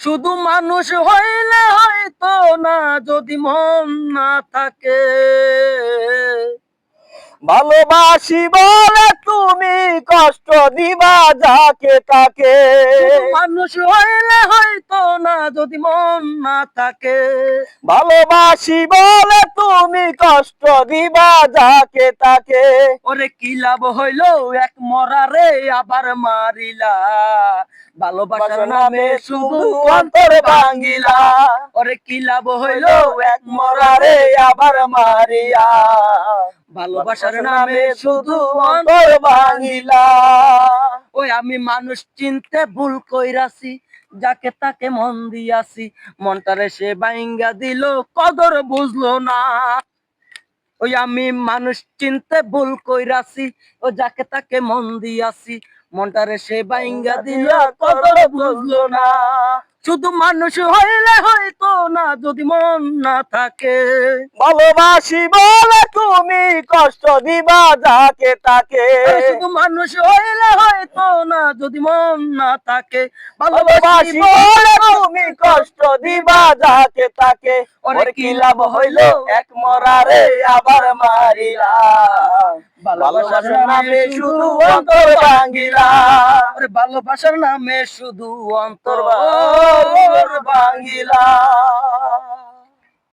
শুধু মানুষ হইলে হয়তো না, যদি মন না থাকে। ভালোবাসি বলে তুমি কষ্ট দিবা যাকে তাকে। শুধু মানুষ হইলে হয়তো না, যদি মন না থাকে। ভালোবাসি বলে তুমি কষ্ট দিবা যাকে তাকে। ওরে কি লাভ হইলো এক মরারে আবার মারিলা, ভালোবাসার নামে শুধু অন্তর ভাঙ্গিলা। ওরে কি লাভ হইলো এক মরারে আবার মারিয়া, ভালোবাসার নামে শুধু অন্তর ভাঙ্গিলা। ওই আমি মানুষ চিনতে ভুল কইরাছি, যাকে তাকে মন দিয়াছি, মনটারে সে বাইঙ্গা দিল, কদর বুঝলো না। ওই আমি মানুষ চিনতে ভুল কইরাছি, ও যাকে তাকে মন দিয়াছি, মনটারে সে বাইঙ্গা দিল, কদর বুঝলো না। শুধু মানুষ হইলে হয়তো না, যদি মন না থাকে। ভালোবাসি বলে তুমি কষ্ট দিবা যাকে তাকে। শুধু মানুষ হইলে হয়তো না, যদি মন না থাকে। ভালোবাসি বলে তুমি কষ্ট দিবা যাকে তাকে। ওরে কি লাভ হইলো এক মরারে আবার মারিলা, ভালোবাসার নামে শুধু অন্তর ভাঙ্গিলা। ওরে ভালোবাসার নামে শুধু অন্তর ভাঙ্গিলা।